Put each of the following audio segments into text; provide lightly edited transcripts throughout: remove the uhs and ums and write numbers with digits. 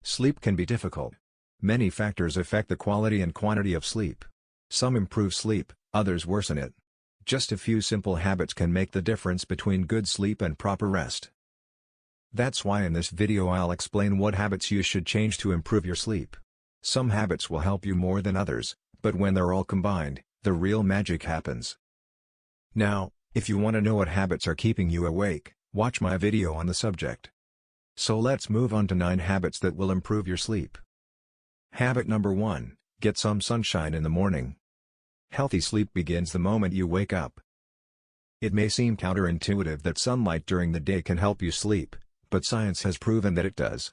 Sleep can be difficult. Many factors affect the quality and quantity of sleep. Some improve sleep, others worsen it. Just a few simple habits can make the difference between good sleep and proper rest. That's why in this video I'll explain what habits you should change to improve your sleep. Some habits will help you more than others, but when they're all combined, the real magic happens. Now, if you want to know what habits are keeping you awake, watch my video on the subject. So let's move on to 9 habits that will improve your sleep. Habit number 1, get some sunshine in the morning. Healthy sleep begins the moment you wake up. It may seem counterintuitive that sunlight during the day can help you sleep, but science has proven that it does.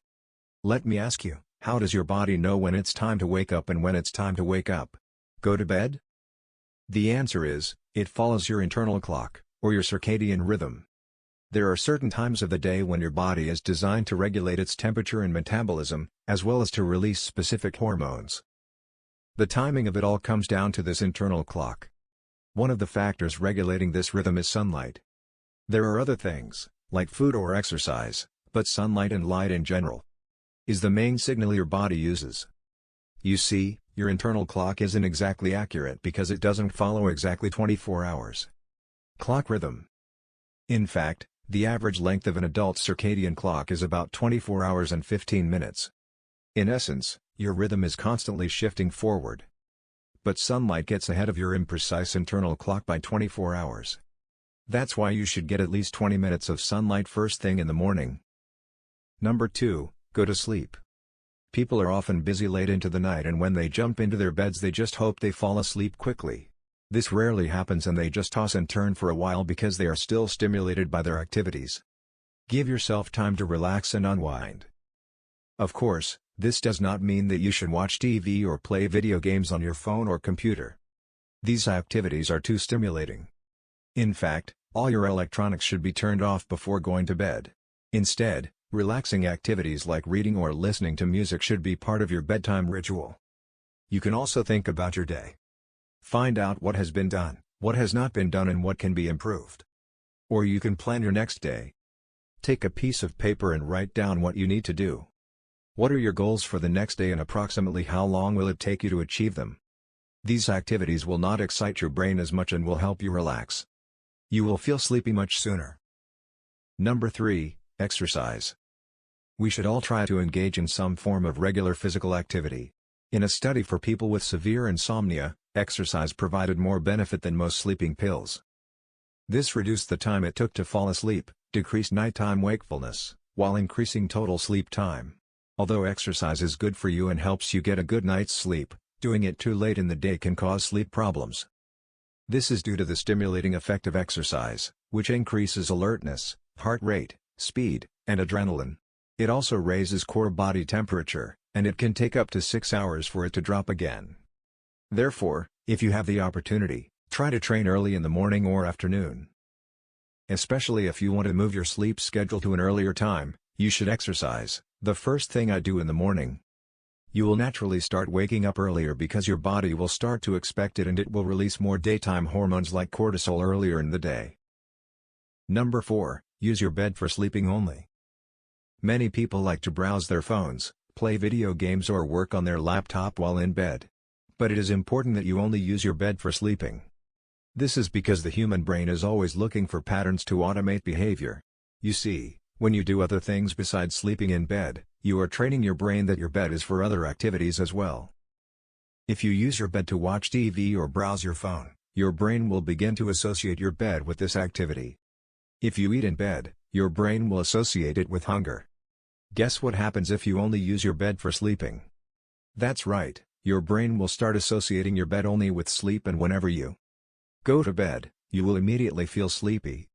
Let me ask you, how does your body know when it's time to wake up and when it's time to wake up? Go to bed? The answer is, it follows your internal clock, or your circadian rhythm. There are certain times of the day when your body is designed to regulate its temperature and metabolism, as well as to release specific hormones. The timing of it all comes down to this internal clock. One of the factors regulating this rhythm is sunlight. There are other things, like food or exercise, but sunlight and light in general is the main signal your body uses. You see, your internal clock isn't exactly accurate because it doesn't follow exactly 24 hours clock rhythm. In fact, the average length of an adult circadian clock is about 24 hours and 15 minutes. In essence, your rhythm is constantly shifting forward. But sunlight gets ahead of your imprecise internal clock by 24 hours. That's why you should get at least 20 minutes of sunlight first thing in the morning. Number 2, go to sleep. People are often busy late into the night, and when they jump into their beds they just hope they fall asleep quickly. This rarely happens, and they just toss and turn for a while because they are still stimulated by their activities. Give yourself time to relax and unwind. Of course, this does not mean that you should watch TV or play video games on your phone or computer. These activities are too stimulating. In fact, all your electronics should be turned off before going to bed. Instead, relaxing activities like reading or listening to music should be part of your bedtime ritual. You can also think about your day. Find out what has been done, what has not been done, and what can be improved. Or you can plan your next day. Take a piece of paper and write down what you need to do. What are your goals for the next day and approximately how long will it take you to achieve them? These activities will not excite your brain as much and will help you relax. You will feel sleepy much sooner. Number 3, exercise. We should all try to engage in some form of regular physical activity. In a study for people with severe insomnia, exercise provided more benefit than most sleeping pills. This reduced the time it took to fall asleep, decreased nighttime wakefulness, while increasing total sleep time. Although exercise is good for you and helps you get a good night's sleep, doing it too late in the day can cause sleep problems. This is due to the stimulating effect of exercise, which increases alertness, heart rate, speed, and adrenaline. It also raises core body temperature, and it can take up to 6 hours for it to drop again. Therefore, if you have the opportunity, try to train early in the morning or afternoon. Especially if you want to move your sleep schedule to an earlier time, you should exercise the first thing I do in the morning. You will naturally start waking up earlier because your body will start to expect it, and it will release more daytime hormones like cortisol earlier in the day. Number 4, use your bed for sleeping only. Many people like to browse their phones, play video games, or work on their laptop while in bed. But it is important that you only use your bed for sleeping. This is because the human brain is always looking for patterns to automate behavior. You see, when you do other things besides sleeping in bed, you are training your brain that your bed is for other activities as well. If you use your bed to watch TV or browse your phone, your brain will begin to associate your bed with this activity. If you eat in bed, your brain will associate it with hunger. Guess what happens if you only use your bed for sleeping? That's right, your brain will start associating your bed only with sleep, and whenever you go to bed, you will immediately feel sleepy.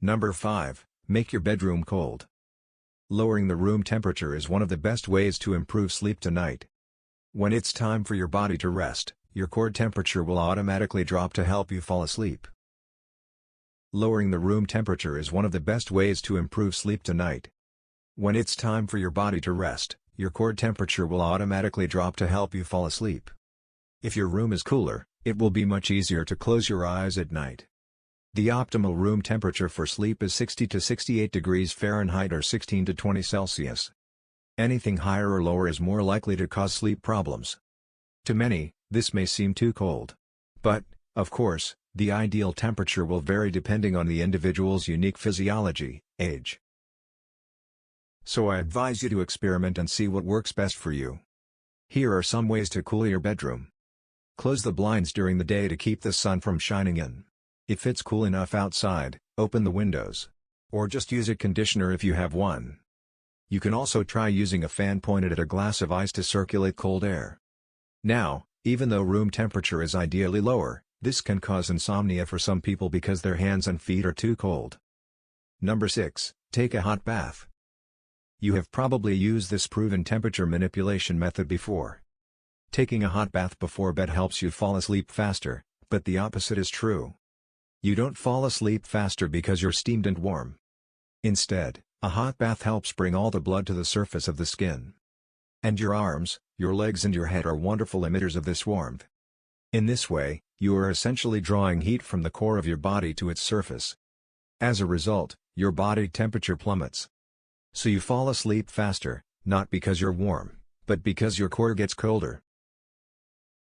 Number 5, make your bedroom cold. Lowering the room temperature is one of the best ways to improve sleep tonight. When it's time for your body to rest, your core temperature will automatically drop to help you fall asleep. Lowering the room temperature is one of the best ways to improve sleep tonight. When it's time for your body to rest, your core temperature will automatically drop to help you fall asleep. If your room is cooler, it will be much easier to close your eyes at night. The optimal room temperature for sleep is 60 to 68 degrees Fahrenheit or 16 to 20 Celsius. Anything higher or lower is more likely to cause sleep problems. To many, this may seem too cold. But, of course, the ideal temperature will vary depending on the individual's unique physiology, age. So I advise you to experiment and see what works best for you. Here are some ways to cool your bedroom. Close the blinds during the day to keep the sun from shining in. If it's cool enough outside, open the windows. Or just use a conditioner if you have one. You can also try using a fan pointed at a glass of ice to circulate cold air. Now, even though room temperature is ideally lower, this can cause insomnia for some people because their hands and feet are too cold. Number 6. Take a hot bath. You have probably used this proven temperature manipulation method before. Taking a hot bath before bed helps you fall asleep faster, but the opposite is true. You don't fall asleep faster because you're steamed and warm. Instead, a hot bath helps bring all the blood to the surface of the skin. And your arms, your legs and your head are wonderful emitters of this warmth. In this way, you are essentially drawing heat from the core of your body to its surface. As a result, your body temperature plummets. So you fall asleep faster, not because you're warm, but because your core gets colder.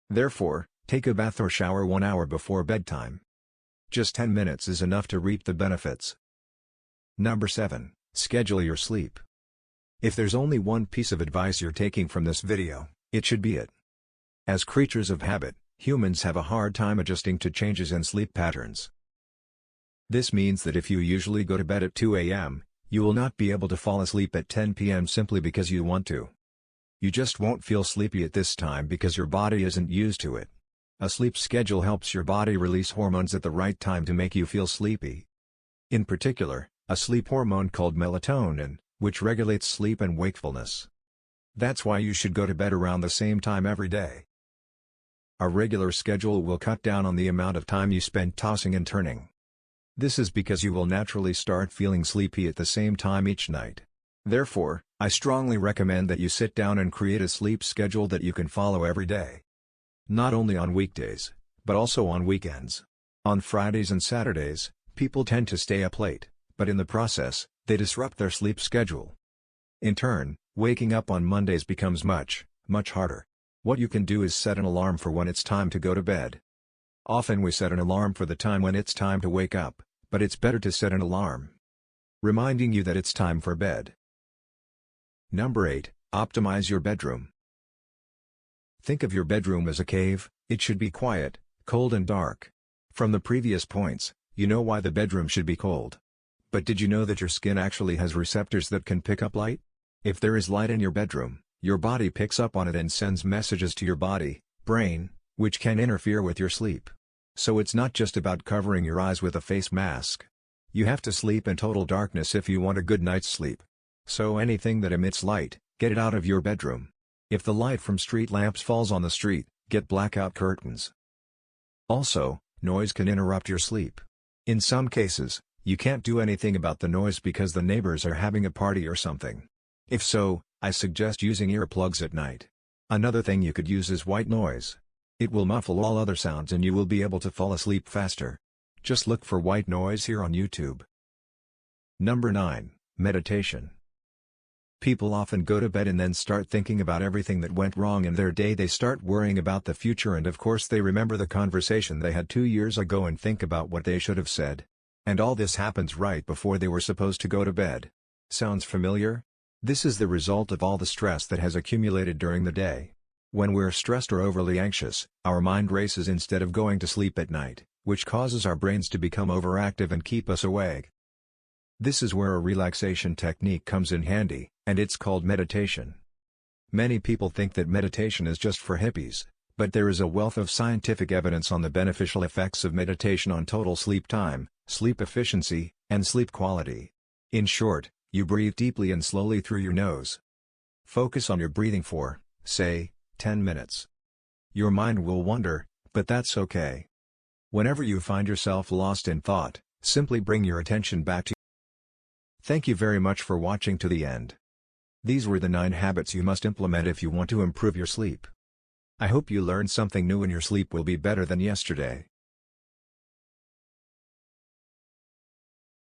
Therefore, take a bath or shower 1 hour before bedtime. Just 10 minutes is enough to reap the benefits. Number 7. Schedule your sleep. If there's only one piece of advice you're taking from this video, it should be it. As creatures of habit, humans have a hard time adjusting to changes in sleep patterns. This means that if you usually go to bed at 2 a.m., you will not be able to fall asleep at 10 p.m. simply because you want to. You just won't feel sleepy at this time because your body isn't used to it. A sleep schedule helps your body release hormones at the right time to make you feel sleepy. In particular, a sleep hormone called melatonin, which regulates sleep and wakefulness. That's why you should go to bed around the same time every day. A regular schedule will cut down on the amount of time you spend tossing and turning. This is because you will naturally start feeling sleepy at the same time each night. Therefore, I strongly recommend that you sit down and create a sleep schedule that you can follow every day. Not only on weekdays, but also on weekends. On Fridays and Saturdays, people tend to stay up late, but in the process, they disrupt their sleep schedule. In turn, waking up on Mondays becomes much harder. What you can do is set an alarm for when it's time to go to bed. Often we set an alarm for the time when it's time to wake up, but it's better to set an alarm reminding you that it's time for bed. Number 8. Optimize your bedroom. Think of your bedroom as a cave. It should be quiet, cold and dark. From the previous points, you know why the bedroom should be cold. But did you know that your skin actually has receptors that can pick up light? If there is light in your bedroom, your body picks up on it and sends messages to your brain, which can interfere with your sleep. So it's not just about covering your eyes with a face mask. You have to sleep in total darkness if you want a good night's sleep. So anything that emits light, get it out of your bedroom. If the light from street lamps falls on the street, get blackout curtains. Also, noise can interrupt your sleep. In some cases, you can't do anything about the noise because the neighbors are having a party or something. If so, I suggest using earplugs at night. Another thing you could use is white noise. It will muffle all other sounds and you will be able to fall asleep faster. Just look for white noise here on YouTube. Number 9. Meditation. People often go to bed and then start thinking about everything that went wrong in their day. They start worrying about the future and of course they remember the conversation they had 2 years ago and think about what they should have said. And all this happens right before they were supposed to go to bed. Sounds familiar? This is the result of all the stress that has accumulated during the day. When we're stressed or overly anxious, our mind races instead of going to sleep at night, which causes our brains to become overactive and keep us awake. This is where a relaxation technique comes in handy, and it's called meditation. Many people think that meditation is just for hippies, but there is a wealth of scientific evidence on the beneficial effects of meditation on total sleep time, sleep efficiency, and sleep quality. In short, you breathe deeply and slowly through your nose. Focus on your breathing for, say, 10 minutes. Your mind will wander, but that's okay. Whenever you find yourself lost in thought, simply bring your attention back to. Thank you very much for watching to the end. These were the 9 habits you must implement if you want to improve your sleep. I hope you learned something new and your sleep will be better than yesterday.